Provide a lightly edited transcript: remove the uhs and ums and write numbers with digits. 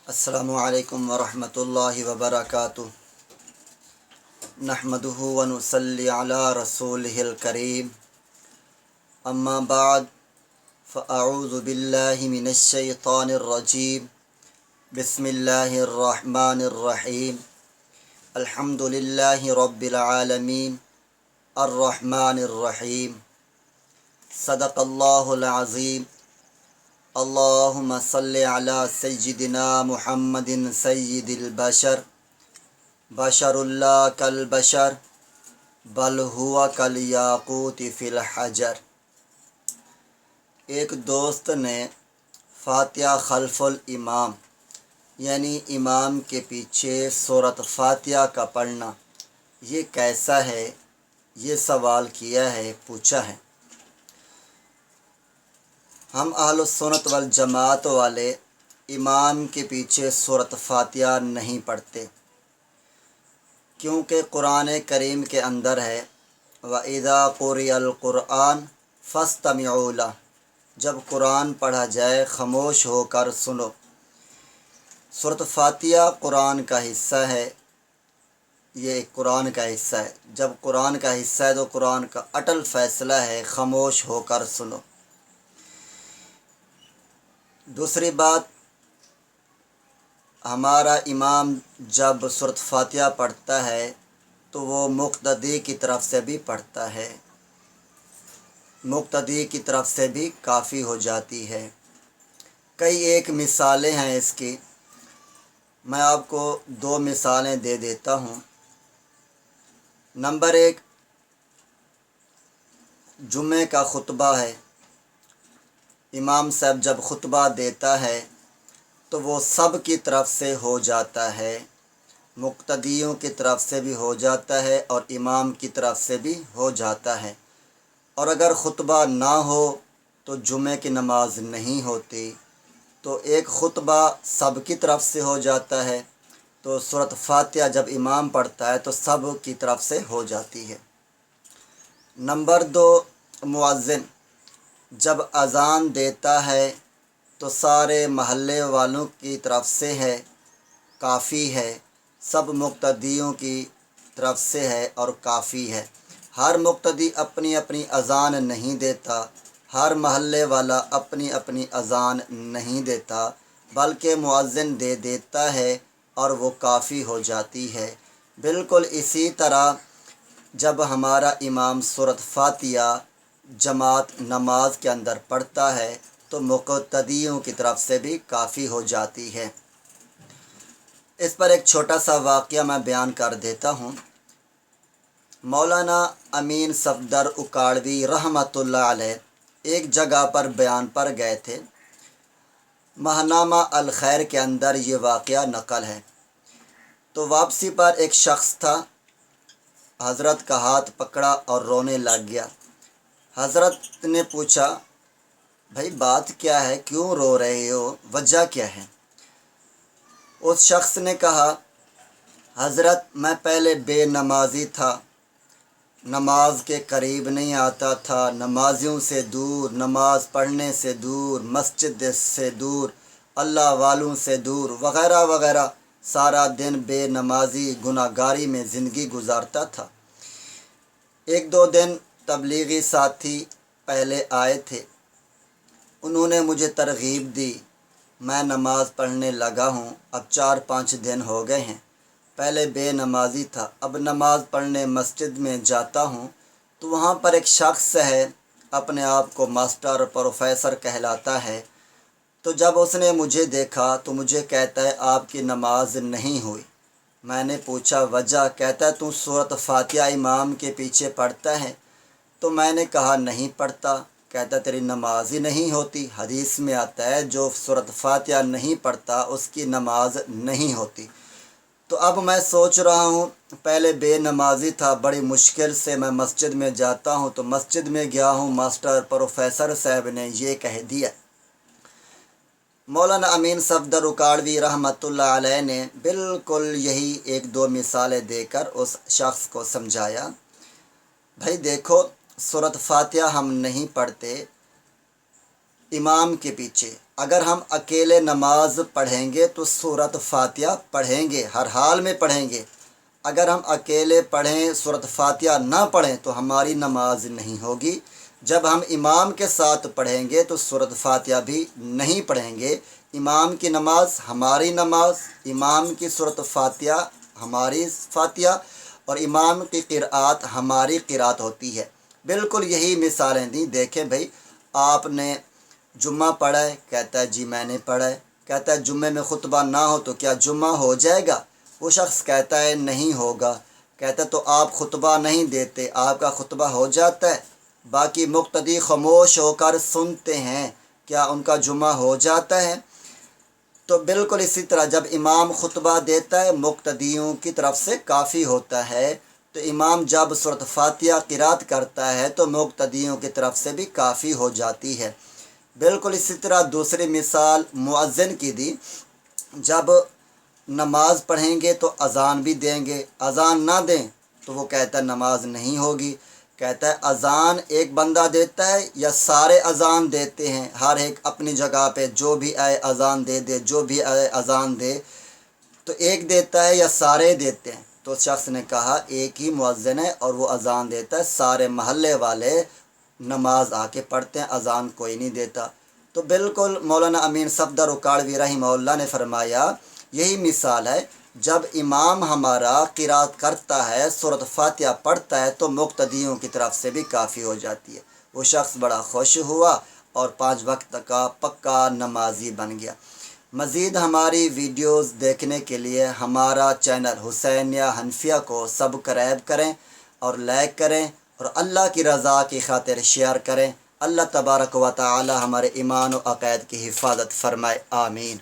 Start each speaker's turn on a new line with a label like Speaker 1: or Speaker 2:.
Speaker 1: السلام علیکم ورحمۃ اللہ وبرکاتہ۔ نحمدہ ونصلی علی رسولہ الکریم، اما بعد فاعوذ باللہ من الشیطان الرجیم، بسم اللہ الرحمن الرحیم۔ الحمد للہ رب العالمین، الرحمن الرحیم۔ صدق اللہ العظیم۔ اللہم صلی علی سیدنا محمد سید البشر، بشر اللہ کالبشر بل ہوا کالیاقوت فی الحجر۔ ایک دوست نے فاتحہ خلف الامام یعنی امام کے پیچھے سورۃ فاتحہ کا پڑھنا یہ کیسا ہے، یہ سوال کیا ہے، پوچھا ہے۔ ہم اہل السنت والجماعت والے امام کے پیچھے سورۃ فاتحہ نہیں پڑھتے، کیونکہ قرآن کریم کے اندر ہے وَإِذَا قُرِئَ الْقُرْآنُ فَاسْتَمِعُوا لَهُ، جب قرآن پڑھا جائے خاموش ہو کر سنو۔ سورۃ فاتحہ قرآن کا حصہ ہے، یہ ایک قرآن کا حصہ ہے۔ جب قرآن کا حصہ ہے تو قرآن کا اٹل فیصلہ ہے خاموش ہو کر سنو۔ دوسری بات، ہمارا امام جب سورۃ فاتحہ پڑھتا ہے تو وہ مقتدی کی طرف سے بھی پڑھتا ہے، مقتدی کی طرف سے بھی کافی ہو جاتی ہے۔ کئی ایک مثالیں ہیں اس کی، میں آپ کو دو مثالیں دے دیتا ہوں۔ نمبر ایک، جمعہ کا خطبہ ہے۔ امام صاحب جب خطبہ دیتا ہے تو وہ سب کی طرف سے ہو جاتا ہے، مقتدیوں کی طرف سے بھی ہو جاتا ہے اور امام کی طرف سے بھی ہو جاتا ہے۔ اور اگر خطبہ نہ ہو تو جمعہ کی نماز نہیں ہوتی، تو ایک خطبہ سب کی طرف سے ہو جاتا ہے، تو سورۃ فاتحہ جب امام پڑھتا ہے تو سب کی طرف سے ہو جاتی ہے۔ نمبر دو، مؤذن جب اذان دیتا ہے تو سارے محلے والوں کی طرف سے ہے، کافی ہے، سب مقتدیوں کی طرف سے ہے اور کافی ہے۔ ہر مقتدی اپنی اپنی اذان نہیں دیتا، ہر محلے والا اپنی اپنی اذان نہیں دیتا، بلکہ مؤذن دے دیتا ہے اور وہ کافی ہو جاتی ہے۔ بالکل اسی طرح جب ہمارا امام سورۃ فاتحہ جماعت نماز کے اندر پڑھتا ہے تو مقتدیوں کی طرف سے بھی کافی ہو جاتی ہے۔ اس پر ایک چھوٹا سا واقعہ میں بیان کر دیتا ہوں۔ مولانا امین صفدر اکاڑوی رحمۃ اللہ علیہ ایک جگہ پر بیان پر گئے تھے۔ ماہنامہ الخیر کے اندر یہ واقعہ نقل ہے۔ تو واپسی پر ایک شخص تھا، حضرت کا ہاتھ پکڑا اور رونے لگ گیا۔ حضرت نے پوچھا، بھائی بات کیا ہے، کیوں رو رہے ہو، وجہ کیا ہے؟ اس شخص نے کہا، حضرت میں پہلے بے نمازی تھا، نماز کے قریب نہیں آتا تھا، نمازیوں سے دور، نماز پڑھنے سے دور، مسجد سے دور، اللہ والوں سے دور وغیرہ وغیرہ، سارا دن بے نمازی گناہ گاری میں زندگی گزارتا تھا۔ ایک دو دن تبلیغی ساتھی پہلے آئے تھے، انہوں نے مجھے ترغیب دی، میں نماز پڑھنے لگا ہوں، اب 4-5 دن ہو گئے ہیں، پہلے بے نمازی تھا، اب نماز پڑھنے مسجد میں جاتا ہوں تو وہاں پر ایک شخص ہے، اپنے آپ کو ماسٹر پروفیسر کہلاتا ہے۔ تو جب اس نے مجھے دیکھا تو مجھے کہتا ہے آپ کی نماز نہیں ہوئی۔ میں نے پوچھا وجہ؟ کہتا ہے تو سورۃ فاتحہ امام کے پیچھے پڑھتا ہے؟ تو میں نے کہا نہیں پڑھتا۔ کہتا تیری نماز ہی نہیں ہوتی، حدیث میں آتا ہے جو سورۃ فاتحہ نہیں پڑھتا اس کی نماز نہیں ہوتی۔ تو اب میں سوچ رہا ہوں، پہلے بے نمازی تھا، بڑی مشکل سے میں مسجد میں جاتا ہوں، تو مسجد میں گیا ہوں، ماسٹر پروفیسر صاحب نے یہ کہہ دیا۔ مولانا امین صفدر اکاڑوی رحمۃ اللہ علیہ نے بالکل یہی ایک دو مثالیں دے کر اس شخص کو سمجھایا، بھائی دیکھو، سورۃ فاتحہ ہم نہیں پڑھتے امام کے پیچھے، اگر ہم اکیلے نماز پڑھیں گے تو سورۃ فاتحہ پڑھیں گے، ہر حال میں پڑھیں گے۔ اگر ہم اکیلے پڑھیں سورۃ فاتحہ نہ پڑھیں تو ہماری نماز نہیں ہوگی۔ جب ہم امام کے ساتھ پڑھیں گے تو سورۃ فاتحہ بھی نہیں پڑھیں گے۔ امام کی نماز ہماری نماز، امام کی سورۃ فاتحہ ہماری فاتحہ، اور امام کی قرأت ہماری قرأت ہوتی ہے۔ بالکل یہی مثالیں دیں۔ دیکھیں بھائی، آپ نے جمعہ پڑھا ہے، کہتا ہے جی میں نے پڑھا ہے، کہتا ہے جمعے میں خطبہ نہ ہو تو کیا جمعہ ہو جائے گا؟ وہ شخص کہتا ہے نہیں ہوگا، کہتا ہے تو آپ خطبہ نہیں دیتے، آپ کا خطبہ ہو جاتا ہے، باقی مقتدی خاموش ہو کر سنتے ہیں، کیا ان کا جمعہ ہو جاتا ہے؟ تو بالکل اسی طرح جب امام خطبہ دیتا ہے مقتدیوں کی طرف سے کافی ہوتا ہے، تو امام جب سورۃ فاتحہ قرأت کرتا ہے تو مقتدیوں کی طرف سے بھی کافی ہو جاتی ہے۔ بالکل اسی طرح دوسری مثال مؤذن کی دی۔ جب نماز پڑھیں گے تو اذان بھی دیں گے، اذان نہ دیں تو وہ کہتا ہے نماز نہیں ہوگی۔ کہتا ہے اذان ایک بندہ دیتا ہے یا سارے اذان دیتے ہیں؟ ہر ایک اپنی جگہ پہ جو بھی آئے اذان دے دے، جو بھی آئے اذان دے، تو ایک دیتا ہے یا سارے دیتے ہیں؟ تو اس شخص نے کہا ایک ہی مؤذن ہے اور وہ اذان دیتا ہے، سارے محلے والے نماز آ کے پڑھتے ہیں، اذان کوئی نہیں دیتا۔ تو بالکل مولانا امین صفدر اکاڑوی رحمہ اللہ نے فرمایا یہی مثال ہے، جب امام ہمارا قرأت کرتا ہے، سورۃ فاتحہ پڑھتا ہے تو مقتدیوں کی طرف سے بھی کافی ہو جاتی ہے۔ وہ شخص بڑا خوش ہوا اور 5 وقت کا پکا نمازی بن گیا۔ مزید ہماری ویڈیوز دیکھنے کے لیے ہمارا چینل حسینیہ حنفیہ کو سبسکرائب کریں اور لائک کریں اور اللہ کی رضا کی خاطر شیئر کریں۔ اللہ تبارک و تعالی ہمارے ایمان و عقائد کی حفاظت فرمائے، آمین۔